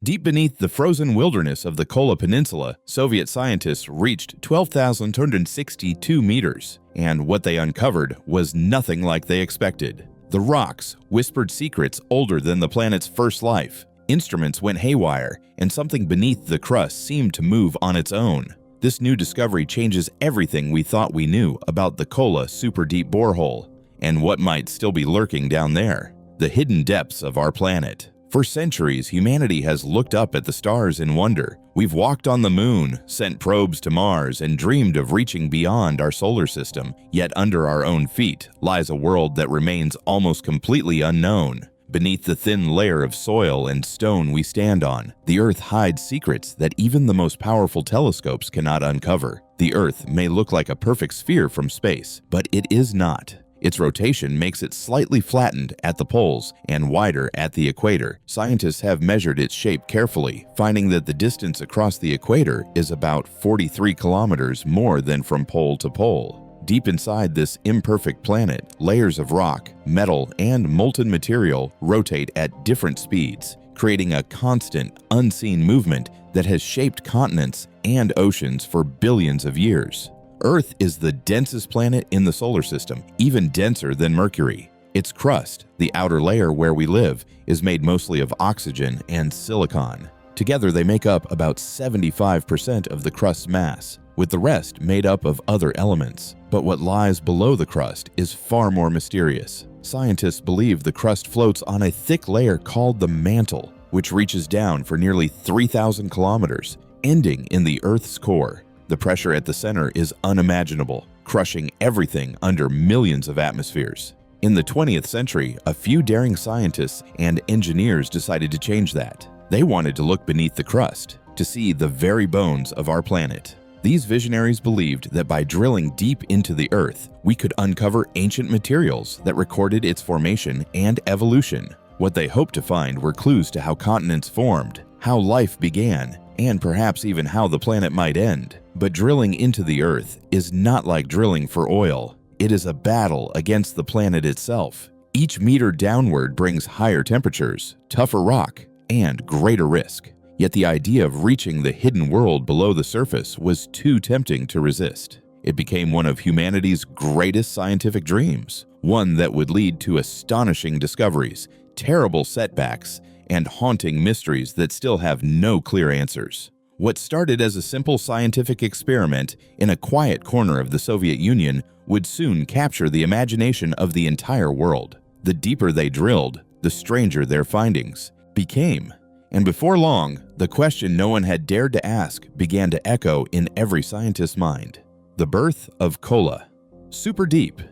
Deep beneath the frozen wilderness of the Kola Peninsula, Soviet scientists reached 12,262 meters, and what they uncovered was nothing like they expected. The rocks whispered secrets older than the planet's first life. Instruments went haywire, and something beneath the crust seemed to move on its own. This new discovery changes everything we thought we knew about the Kola Superdeep Borehole and what might still be lurking down there, the hidden depths of our planet. For centuries, humanity has looked up at the stars in wonder. We've walked on the moon, sent probes to Mars, and dreamed of reaching beyond our solar system. Yet under our own feet lies a world that remains almost completely unknown. Beneath the thin layer of soil and stone we stand on, the Earth hides secrets that even the most powerful telescopes cannot uncover. The Earth may look like a perfect sphere from space, but it is not. Its rotation makes it slightly flattened at the poles and wider at the equator. Scientists have measured its shape carefully, finding that the distance across the equator is about 43 kilometers more than from pole to pole. Deep inside this imperfect planet, layers of rock, metal, and molten material rotate at different speeds, creating a constant, unseen movement that has shaped continents and oceans for billions of years. Earth is the densest planet in the solar system, even denser than Mercury. Its crust, the outer layer where we live, is made mostly of oxygen and silicon. Together they make up about 75% of the crust's mass, with the rest made up of other elements. But what lies below the crust is far more mysterious. Scientists believe the crust floats on a thick layer called the mantle, which reaches down for nearly 3,000 kilometers, ending in the Earth's core. The pressure at the center is unimaginable, crushing everything under millions of atmospheres. In the 20th century, a few daring scientists and engineers decided to change that. They wanted to look beneath the crust, to see the very bones of our planet. These visionaries believed that by drilling deep into the Earth, we could uncover ancient materials that recorded its formation and evolution. What they hoped to find were clues to how continents formed, how life began, and perhaps even how the planet might end. But drilling into the Earth is not like drilling for oil. It is a battle against the planet itself. Each meter downward brings higher temperatures, tougher rock, and greater risk. Yet the idea of reaching the hidden world below the surface was too tempting to resist. It became one of humanity's greatest scientific dreams, one that would lead to astonishing discoveries, terrible setbacks, and haunting mysteries that still have no clear answers. What started as a simple scientific experiment in a quiet corner of the Soviet Union would soon capture the imagination of the entire world. The deeper they drilled, the stranger their findings became. And before long, the question no one had dared to ask began to echo in every scientist's mind. The birth of Kola Superdeep.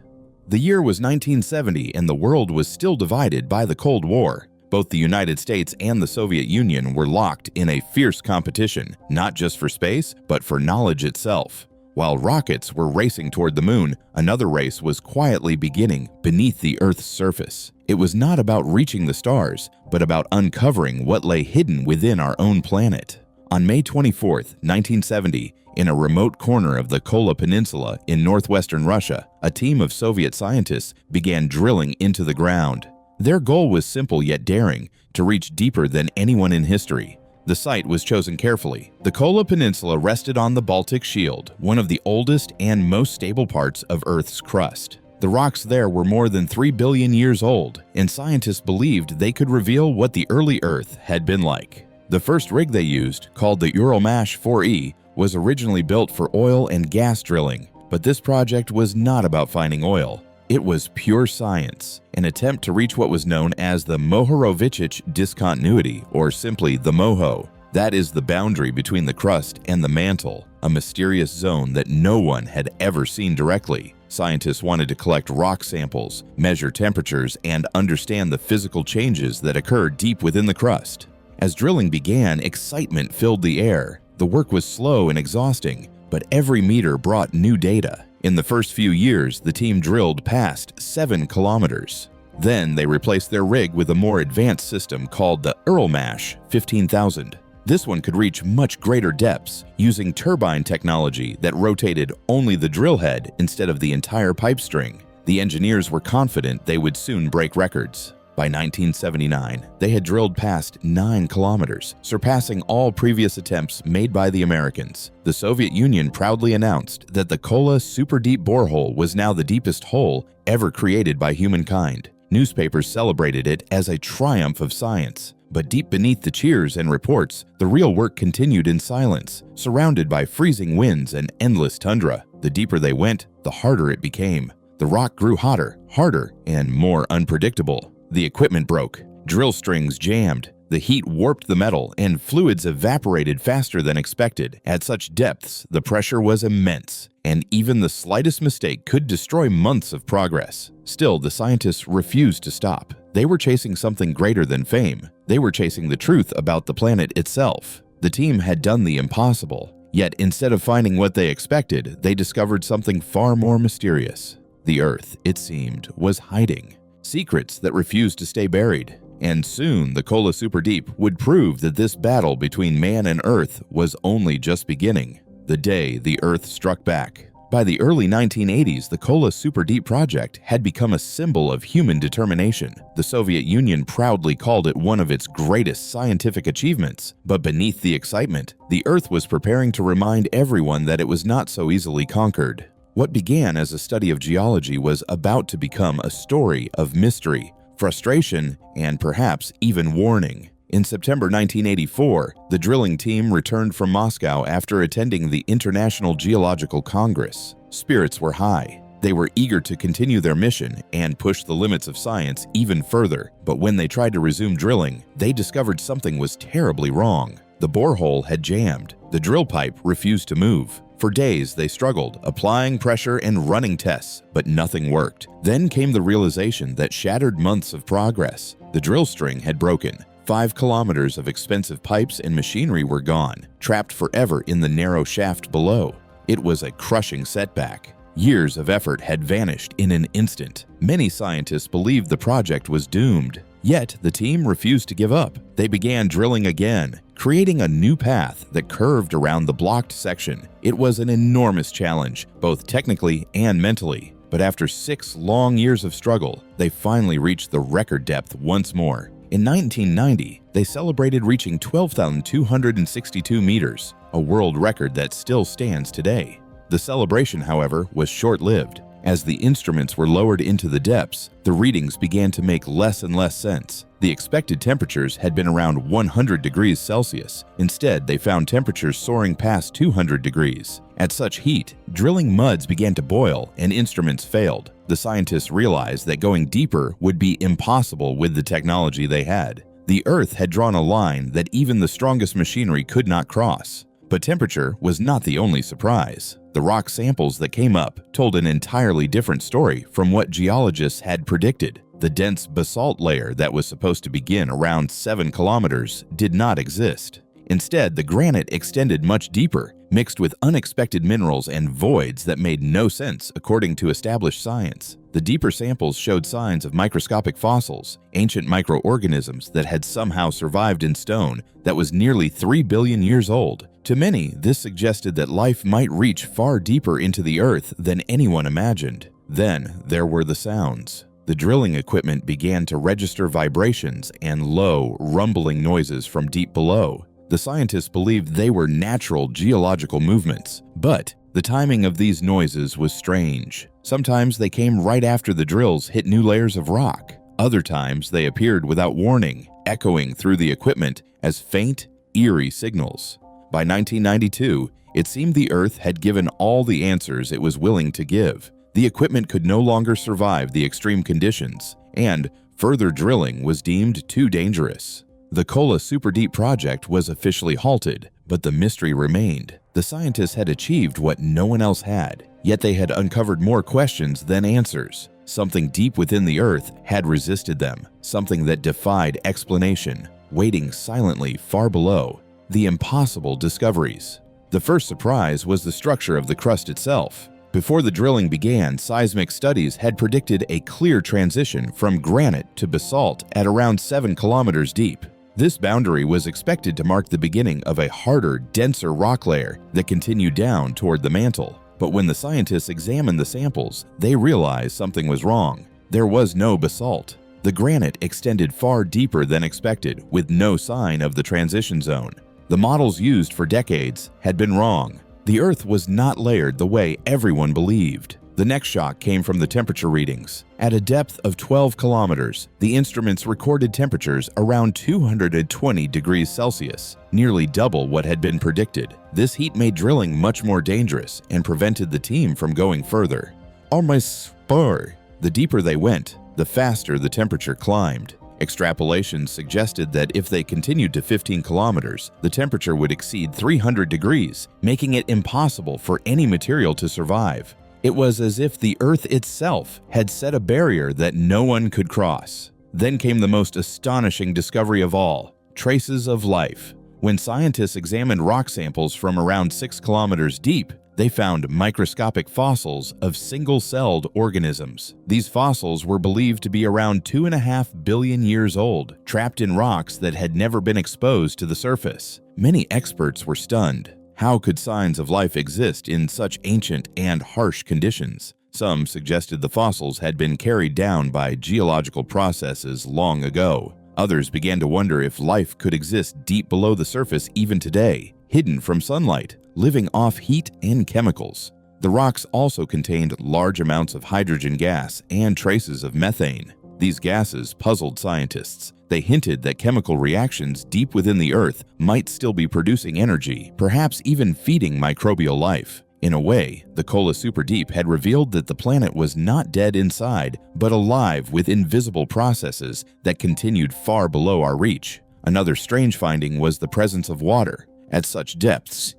The year was 1970 and the world was still divided by the Cold War. Both the United States and the Soviet Union were locked in a fierce competition, not just for space, but for knowledge itself. While rockets were racing toward the moon, another race was quietly beginning beneath the Earth's surface. It was not about reaching the stars, but about uncovering what lay hidden within our own planet. On May 24, 1970, in a remote corner of the Kola Peninsula in northwestern Russia, a team of Soviet scientists began drilling into the ground. Their goal was simple yet daring, to reach deeper than anyone in history. The site was chosen carefully. The Kola Peninsula rested on the Baltic Shield, one of the oldest and most stable parts of Earth's crust. The rocks there were more than 3 billion years old, and scientists believed they could reveal what the early Earth had been like. The first rig they used, called the Uralmash 4E, was originally built for oil and gas drilling, but this project was not about finding oil. It was pure science, an attempt to reach what was known as the Mohorovicic discontinuity, or simply the MOHO. That is the boundary between the crust and the mantle, a mysterious zone that no one had ever seen directly. Scientists wanted to collect rock samples, measure temperatures, and understand the physical changes that occur deep within the crust. As drilling began, excitement filled the air. The work was slow and exhausting, but every meter brought new data. In the first few years, the team drilled past 7 kilometers. Then they replaced their rig with a more advanced system called the Uralmash 15,000. This one could reach much greater depths, using turbine technology that rotated only the drill head instead of the entire pipe string. The engineers were confident they would soon break records. By 1979, they had drilled past 9 kilometers, surpassing all previous attempts made by the Americans. The Soviet Union proudly announced that the Kola Superdeep Borehole was now the deepest hole ever created by humankind. Newspapers celebrated it as a triumph of science. But deep beneath the cheers and reports, the real work continued in silence, surrounded by freezing winds and endless tundra. The deeper they went, the harder it became. The rock grew hotter, harder, and more unpredictable. The equipment broke, drill strings jammed, the heat warped the metal, and fluids evaporated faster than expected. At such depths, the pressure was immense, and even the slightest mistake could destroy months of progress. Still, the scientists refused to stop. They were chasing something greater than fame. They were chasing the truth about the planet itself. The team had done the impossible. Yet, instead of finding what they expected, they discovered something far more mysterious. The Earth, it seemed, was hiding secrets that refused to stay buried. And soon, the Kola Superdeep would prove that this battle between man and Earth was only just beginning. The day the Earth struck back. By the early 1980s, the Kola Superdeep project had become a symbol of human determination. The Soviet Union proudly called it one of its greatest scientific achievements. But beneath the excitement, the Earth was preparing to remind everyone that it was not so easily conquered. What began as a study of geology was about to become a story of mystery, frustration, and perhaps even warning. In September 1984, the drilling team returned from Moscow after attending the International Geological Congress. Spirits were high. They were eager to continue their mission and push the limits of science even further. But when they tried to resume drilling, they discovered something was terribly wrong. The borehole had jammed. The drill pipe refused to move. For days, they struggled, applying pressure and running tests, but nothing worked. Then came the realization that shattered months of progress. The drill string had broken. 5 kilometers of expensive pipes and machinery were gone, trapped forever in the narrow shaft below. It was a crushing setback. Years of effort had vanished in an instant. Many scientists believed the project was doomed. Yet, the team refused to give up. They began drilling again, creating a new path that curved around the blocked section. It was an enormous challenge, both technically and mentally. But after 6 long years of struggle, they finally reached the record depth once more. In 1990, they celebrated reaching 12,262 meters, a world record that still stands today. The celebration, however, was short-lived. As the instruments were lowered into the depths, the readings began to make less and less sense. The expected temperatures had been around 100 degrees Celsius. Instead, they found temperatures soaring past 200 degrees. At such heat, drilling muds began to boil and instruments failed. The scientists realized that going deeper would be impossible with the technology they had. The Earth had drawn a line that even the strongest machinery could not cross. But temperature was not the only surprise. The rock samples that came up told an entirely different story from what geologists had predicted. The dense basalt layer that was supposed to begin around 7 kilometers did not exist. Instead, the granite extended much deeper, mixed with unexpected minerals and voids that made no sense according to established science. The deeper samples showed signs of microscopic fossils, ancient microorganisms that had somehow survived in stone that was nearly 3 billion years old. To many, this suggested that life might reach far deeper into the Earth than anyone imagined. Then there were the sounds. The drilling equipment began to register vibrations and low, rumbling noises from deep below. The scientists believed they were natural geological movements, but the timing of these noises was strange. Sometimes they came right after the drills hit new layers of rock. Other times they appeared without warning, echoing through the equipment as faint, eerie signals. By 1992, it seemed the Earth had given all the answers it was willing to give. The equipment could no longer survive the extreme conditions, and further drilling was deemed too dangerous. The Kola Superdeep project was officially halted, but the mystery remained. The scientists had achieved what no one else had, yet they had uncovered more questions than answers. Something deep within the Earth had resisted them, something that defied explanation, waiting silently far below. The impossible discoveries. The first surprise was the structure of the crust itself. Before the drilling began, seismic studies had predicted a clear transition from granite to basalt at around 7 kilometers deep. This boundary was expected to mark the beginning of a harder, denser rock layer that continued down toward the mantle. But when the scientists examined the samples, they realized something was wrong. There was no basalt. The granite extended far deeper than expected, with no sign of the transition zone. The models used for decades had been wrong. The Earth was not layered the way everyone believed. The next shock came from the temperature readings. At a depth of 12 kilometers, the instruments recorded temperatures around 220 degrees Celsius, nearly double what had been predicted. This heat made drilling much more dangerous and prevented the team from going further. The deeper they went, the faster the temperature climbed. Extrapolations suggested that if they continued to 15 kilometers, the temperature would exceed 300 degrees, making it impossible for any material to survive. It was as if the Earth itself had set a barrier that no one could cross. Then came the most astonishing discovery of all: traces of life. When scientists examined rock samples from around 6 kilometers deep, they found microscopic fossils of single-celled organisms. These fossils were believed to be around 2.5 billion years old, trapped in rocks that had never been exposed to the surface. Many experts were stunned. How could signs of life exist in such ancient and harsh conditions? Some suggested the fossils had been carried down by geological processes long ago. Others began to wonder if life could exist deep below the surface even today, hidden from sunlight, living off heat and chemicals. The rocks also contained large amounts of hydrogen gas and traces of methane. These gases puzzled scientists. They hinted that chemical reactions deep within the Earth might still be producing energy, perhaps even feeding microbial life. In a way, the Kola Superdeep had revealed that the planet was not dead inside, but alive with invisible processes that continued far below our reach. Another strange finding was the presence of water. At such depths,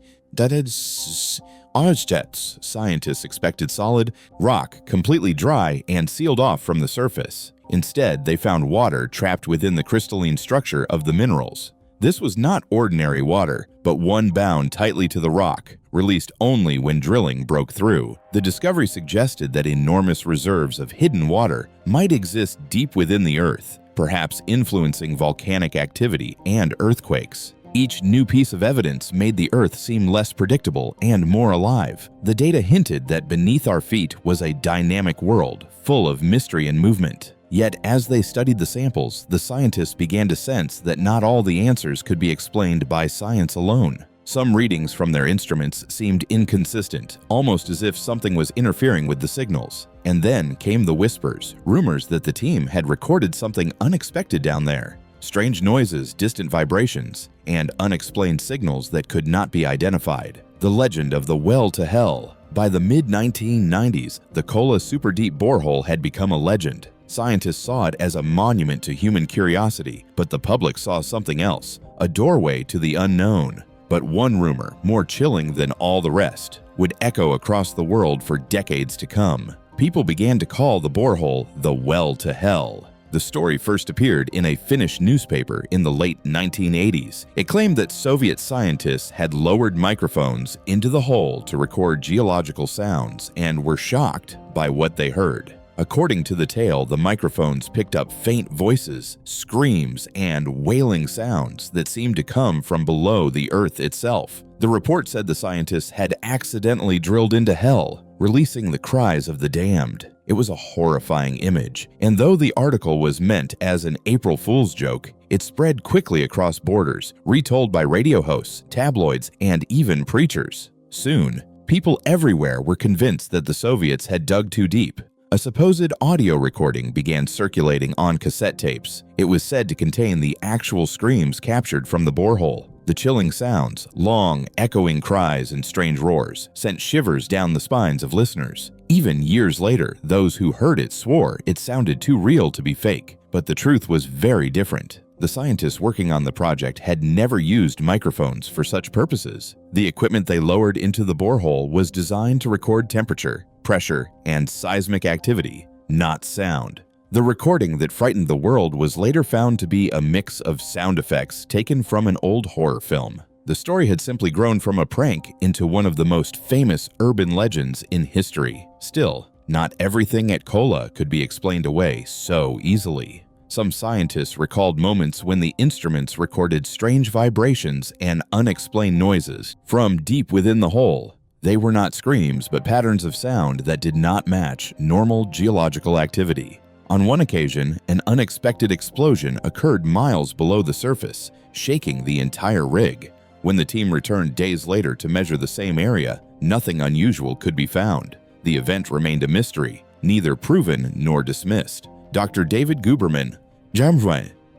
scientists expected solid rock, completely dry and sealed off from the surface. Instead, they found water trapped within the crystalline structure of the minerals. This was not ordinary water, but one bound tightly to the rock, released only when drilling broke through. The discovery suggested that enormous reserves of hidden water might exist deep within the Earth, perhaps influencing volcanic activity and earthquakes. Each new piece of evidence made the Earth seem less predictable and more alive. The data hinted that beneath our feet was a dynamic world, full of mystery and movement. Yet, as they studied the samples, the scientists began to sense that not all the answers could be explained by science alone. Some readings from their instruments seemed inconsistent, almost as if something was interfering with the signals. And then came the whispers, rumors that the team had recorded something unexpected down there. Strange noises, distant vibrations, and unexplained signals that could not be identified. The legend of the well to hell. By the mid-1990s, the Kola Superdeep Borehole had become a legend. Scientists saw it as a monument to human curiosity, but the public saw something else, a doorway to the unknown. But one rumor, more chilling than all the rest, would echo across the world for decades to come. People began to call the borehole the well to hell. The story first appeared in a Finnish newspaper in the late 1980s. It claimed that Soviet scientists had lowered microphones into the hole to record geological sounds and were shocked by what they heard. According to the tale, the microphones picked up faint voices, screams, and wailing sounds that seemed to come from below the Earth itself. The report said the scientists had accidentally drilled into hell, releasing the cries of the damned. It was a horrifying image, and though the article was meant as an April Fool's joke, it spread quickly across borders, retold by radio hosts, tabloids, and even preachers. Soon, people everywhere were convinced that the Soviets had dug too deep. A supposed audio recording began circulating on cassette tapes. It was said to contain the actual screams captured from the borehole. The chilling sounds, long, echoing cries and strange roars, sent shivers down the spines of listeners. Even years later, those who heard it swore it sounded too real to be fake. But the truth was very different. The scientists working on the project had never used microphones for such purposes. The equipment they lowered into the borehole was designed to record temperature, pressure, and seismic activity, not sound. The recording that frightened the world was later found to be a mix of sound effects taken from an old horror film. The story had simply grown from a prank into one of the most famous urban legends in history. Still, not everything at Kola could be explained away so easily. Some scientists recalled moments when the instruments recorded strange vibrations and unexplained noises from deep within the hole. They were not screams, but patterns of sound that did not match normal geological activity. On one occasion, an unexpected explosion occurred miles below the surface, shaking the entire rig. When the team returned days later to measure the same area, nothing unusual could be found. The event remained a mystery, neither proven nor dismissed. Dr. David Guberman,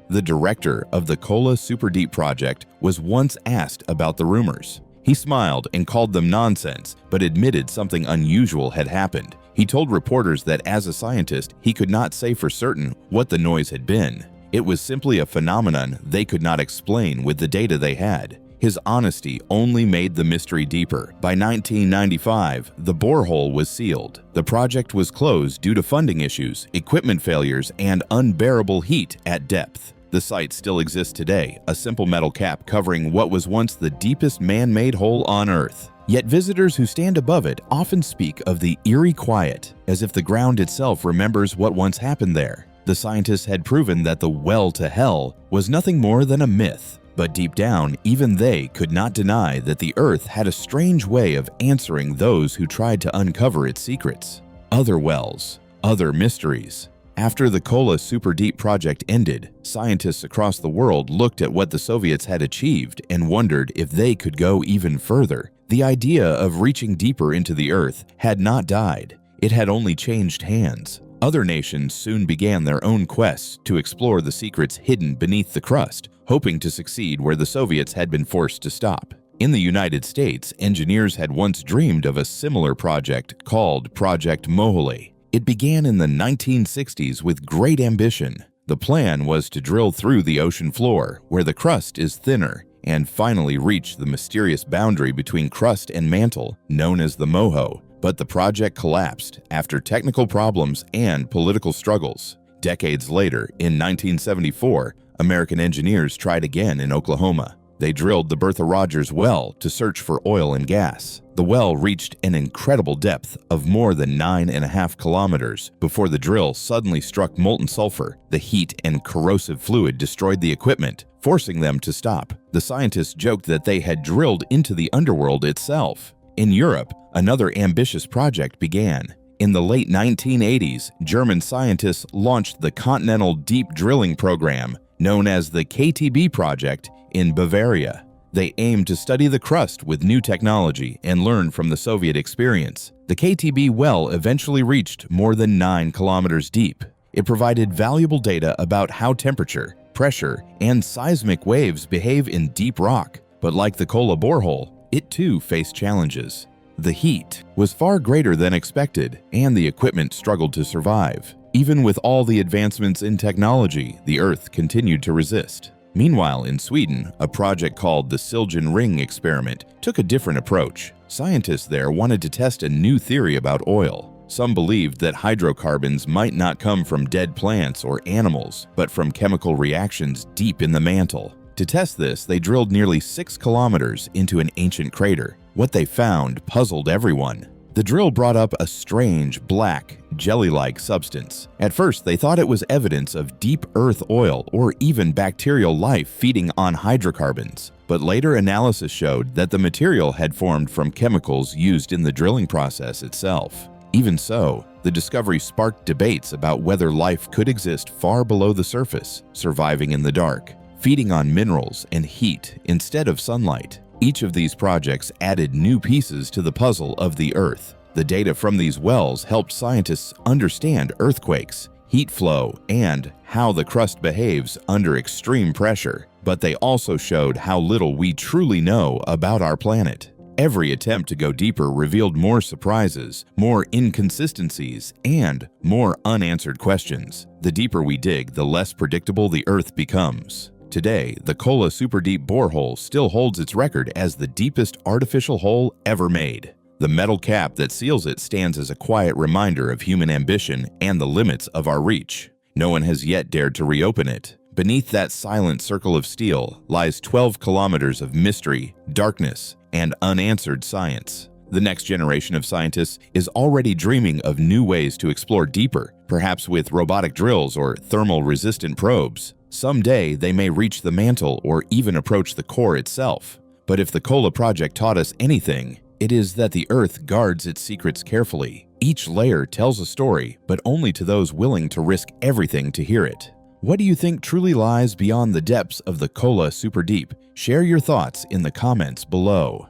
the director of the Kola Superdeep project, was once asked about the rumors. He smiled and called them nonsense, but admitted something unusual had happened. He told reporters that as a scientist, he could not say for certain what the noise had been. It was simply a phenomenon they could not explain with the data they had. His honesty only made the mystery deeper. By 1995, the borehole was sealed. The project was closed due to funding issues, equipment failures, and unbearable heat at depth. The site still exists today, a simple metal cap covering what was once the deepest man-made hole on Earth. Yet visitors who stand above it often speak of the eerie quiet, as if the ground itself remembers what once happened there. The scientists had proven that the well to hell was nothing more than a myth. But deep down, even they could not deny that the Earth had a strange way of answering those who tried to uncover its secrets. Other wells, other mysteries. After the Kola Superdeep project ended, scientists across the world looked at what the Soviets had achieved and wondered if they could go even further. The idea of reaching deeper into the Earth had not died. It had only changed hands. Other nations soon began their own quests to explore the secrets hidden beneath the crust, hoping to succeed where the Soviets had been forced to stop. In the United States, engineers had once dreamed of a similar project called Project Mohole. It began in the 1960s with great ambition. The plan was to drill through the ocean floor, where the crust is thinner, and finally reach the mysterious boundary between crust and mantle, known as the moho. But the project collapsed after technical problems and political struggles. Decades later, in 1974, American engineers tried again in Oklahoma. They drilled the Bertha Rogers well to search for oil and gas. The well reached an incredible depth of more than 9.5 kilometers before the drill suddenly struck molten sulfur. The heat and corrosive fluid destroyed the equipment, forcing them to stop. The scientists joked that they had drilled into the underworld itself. In Europe, another ambitious project began. In the late 1980s, German scientists launched the Continental Deep Drilling Program, known as the KTB project, in Bavaria. They aimed to study the crust with new technology and learn from the Soviet experience. The KTB well eventually reached more than 9 kilometers deep. It provided valuable data about how temperature, pressure, and seismic waves behave in deep rock. But like the Kola borehole, it too faced challenges. The heat was far greater than expected, and the equipment struggled to survive. Even with all the advancements in technology, the Earth continued to resist. Meanwhile, in Sweden, a project called the Siljan Ring experiment took a different approach. Scientists there wanted to test a new theory about oil. Some believed that hydrocarbons might not come from dead plants or animals, but from chemical reactions deep in the mantle. To test this, they drilled nearly 6 kilometers into an ancient crater. What they found puzzled everyone. The drill brought up a strange, black, jelly-like substance. At first, they thought it was evidence of deep earth oil or even bacterial life feeding on hydrocarbons. But later analysis showed that the material had formed from chemicals used in the drilling process itself. Even so, the discovery sparked debates about whether life could exist far below the surface, surviving in the dark, feeding on minerals and heat instead of sunlight. Each of these projects added new pieces to the puzzle of the Earth. The data from these wells helped scientists understand earthquakes, heat flow, and how the crust behaves under extreme pressure. But they also showed how little we truly know about our planet. Every attempt to go deeper revealed more surprises, more inconsistencies, and more unanswered questions. The deeper we dig, the less predictable the Earth becomes. Today, the Kola Superdeep Borehole still holds its record as the deepest artificial hole ever made. The metal cap that seals it stands as a quiet reminder of human ambition and the limits of our reach. No one has yet dared to reopen it. Beneath that silent circle of steel lies 12 kilometers of mystery, darkness, and unanswered science. The next generation of scientists is already dreaming of new ways to explore deeper, perhaps with robotic drills or thermal-resistant probes. Someday, they may reach the mantle or even approach the core itself. But if the Kola project taught us anything, it is that the Earth guards its secrets carefully. Each layer tells a story, but only to those willing to risk everything to hear it. What do you think truly lies beyond the depths of the Kola Superdeep? Share your thoughts in the comments below.